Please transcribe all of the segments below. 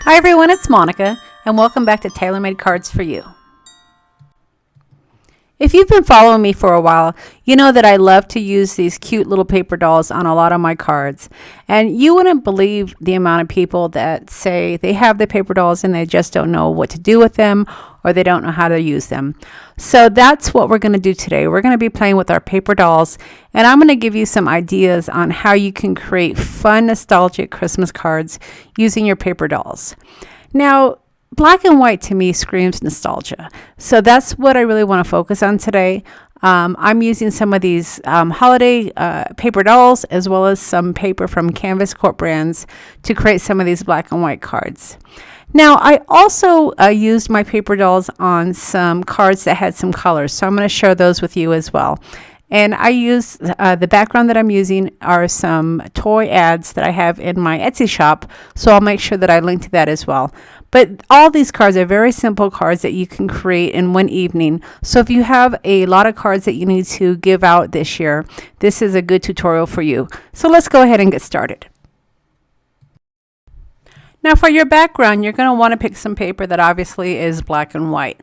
Hi everyone, it's Monica, and welcome back to Tailor-Made Cards for You. If you've been following me for a while, you know that I love to use these cute little paper dolls on a lot of my cards. And you wouldn't believe the amount of people that say they have the paper dolls and they just don't know what to do with them, or they don't know how to use them. So that's what we're going to do today. We're going to be playing with our paper dolls, and I'm going to give you some ideas on how you can create fun, nostalgic Christmas cards using your paper dolls. Now, black and white to me screams nostalgia. So that's what I really want to focus on today. I'm using some of these holiday paper dolls as well as some paper from Corp brands to create some of these black and white cards. Now, I also used my paper dolls on some cards that had some colors, so I'm going to share those with you as well. And I use the background that I'm using are some toy ads that I have in my Etsy shop, so I'll make sure that I link to that as well. But all these cards are very simple cards that you can create in one evening. So if you have a lot of cards that you need to give out this year, this is a good tutorial for you. So let's go ahead and get started. Now for your background, you're going to want to pick some paper that obviously is black and white.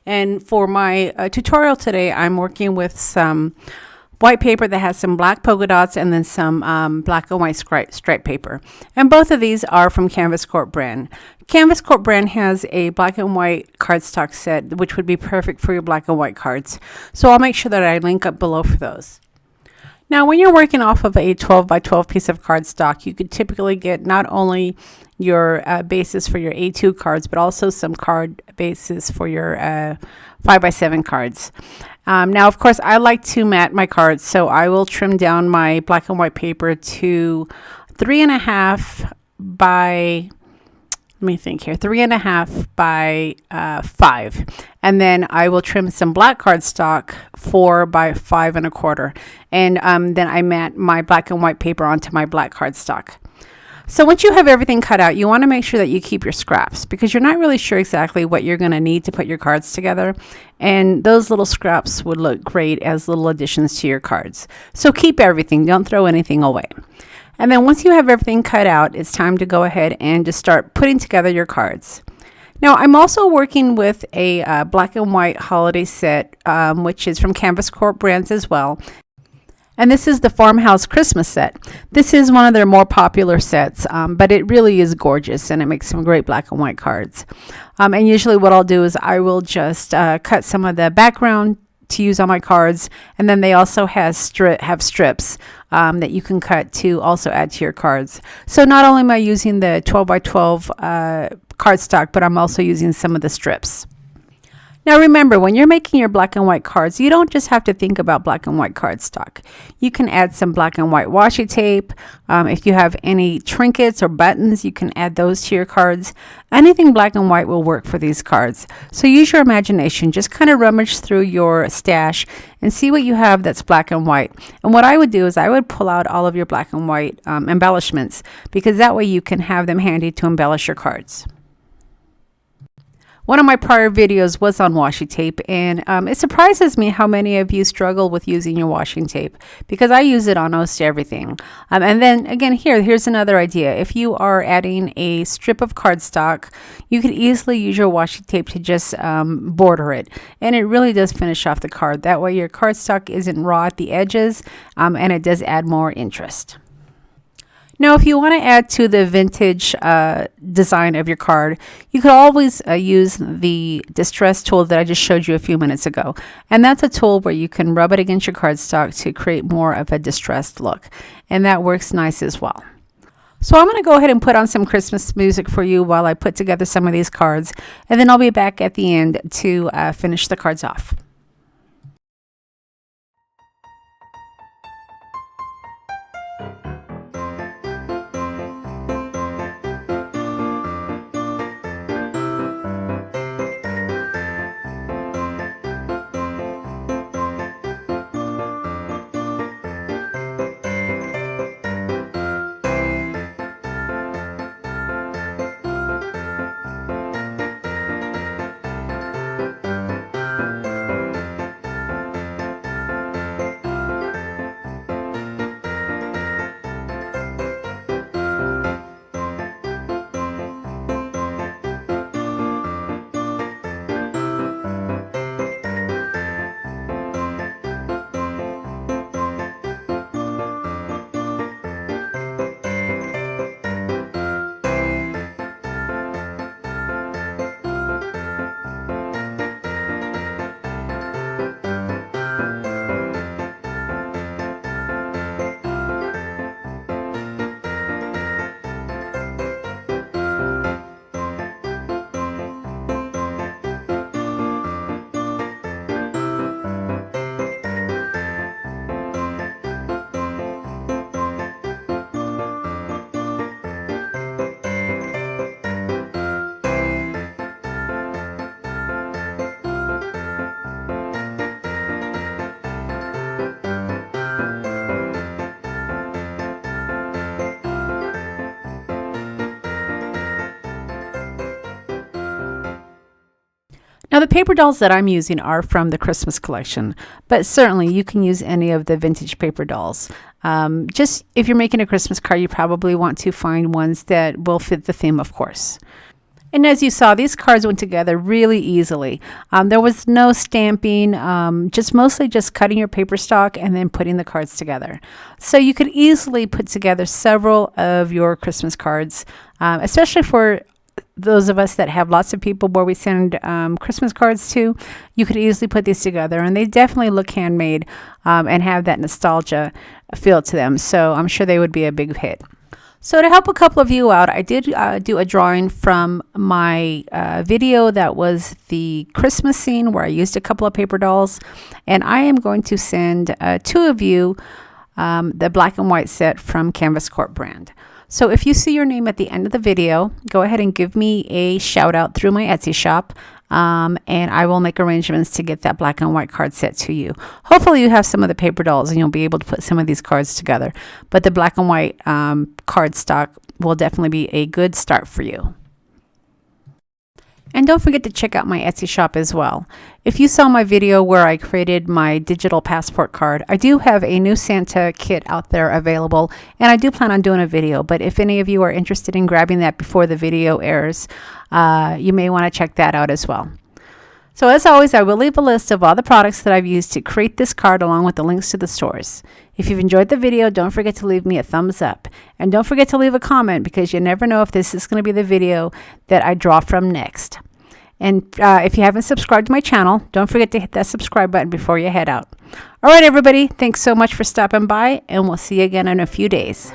And for my tutorial today, I'm working with some white paper that has some black polka dots and then some black and white stripe paper. And both of these are from Corp brand. Corp brand has a black and white cardstock set, which would be perfect for your black and white cards. So I'll make sure that I link up below for those. Now, when you're working off of a 12 by 12 piece of cardstock, you could typically get not only your bases for your A2 cards, but also some card bases for your 5 by 7 cards. Now, of course, I like to mat my cards, so I will trim down my black and white paper to 3.5 by, let me think here, 3.5 by 5. And then I will trim some black cardstock 4 by 5.25. And then I mat my black and white paper onto my black cardstock. So once you have everything cut out, you want to make sure that you keep your scraps because you're not really sure exactly what you're going to need to put your cards together. And those little scraps would look great as little additions to your cards. So keep everything. Don't throw anything away. And then once you have everything cut out, it's time to go ahead and just start putting together your cards. Now, I'm also working with a black and white holiday set, which is from Corp brands as well. And this is the Farmhouse Christmas set. This is one of their more popular sets, but it really is gorgeous and it makes some great black and white cards. And usually what I'll do is I will just cut some of the background to use on my cards, and then they also have strips that you can cut to also add to your cards. So not only am I using the 12 by 12 cardstock, but I'm also using some of the strips. Now remember, when you're making your black and white cards, you don't just have to think about black and white cardstock. You can add some black and white washi tape. If you have any trinkets or buttons, you can add those to your cards. Anything black and white will work for these cards. So use your imagination. Just kind of rummage through your stash and see what you have that's black and white. And what I would do is I would pull out all of your black and white embellishments, because that way you can have them handy to embellish your cards. One of my prior videos was on washi tape, and it surprises me how many of you struggle with using your washing tape, because I use it on almost everything. And then again, here's another idea. If you are adding a strip of cardstock, you could easily use your washi tape to just border it, and it really does finish off the card. That way your cardstock isn't raw at the edges, and it does add more interest. Now, if you want to add to the vintage design of your card, you could always use the distress tool that I just showed you a few minutes ago. And that's a tool where you can rub it against your cardstock to create more of a distressed look. And that works nice as well. So I'm going to go ahead and put on some Christmas music for you while I put together some of these cards. And then I'll be back at the end to finish the cards off. Now, the paper dolls that I'm using are from the Christmas collection, but certainly you can use any of the vintage paper dolls. Just if you're making a Christmas card, you probably want to find ones that will fit the theme, of course. And as you saw, these cards went together really easily. There was no stamping, mostly just cutting your paper stock and then putting the cards together. So you could easily put together several of your Christmas cards, especially for those of us that have lots of people where we send Christmas cards to. You could easily put these together, and they definitely look handmade and have that nostalgia feel to them. So I'm sure they would be a big hit. So to help a couple of you out, I did do a drawing from my video that was the Christmas scene where I used a couple of paper dolls, and I am going to send 2 of you the black and white set from Canvas Corp brand. So if you see your name at the end of the video, go ahead and give me a shout out through my Etsy shop, and I will make arrangements to get that black and white card set to you. Hopefully you have some of the paper dolls and you'll be able to put some of these cards together, but the black and white cardstock will definitely be a good start for you. And don't forget to check out my Etsy shop as well. If you saw my video where I created my digital passport card, I do have a new Santa kit out there available, and I do plan on doing a video. But if any of you are interested in grabbing that before the video airs, you may want to check that out as well. So as always, I will leave a list of all the products that I've used to create this card along with the links to the stores. If you've enjoyed the video, don't forget to leave me a thumbs up. And don't forget to leave a comment, because you never know if this is going to be the video that I draw from next. And if you haven't subscribed to my channel, don't forget to hit that subscribe button before you head out. All right, everybody, thanks so much for stopping by, and we'll see you again in a few days.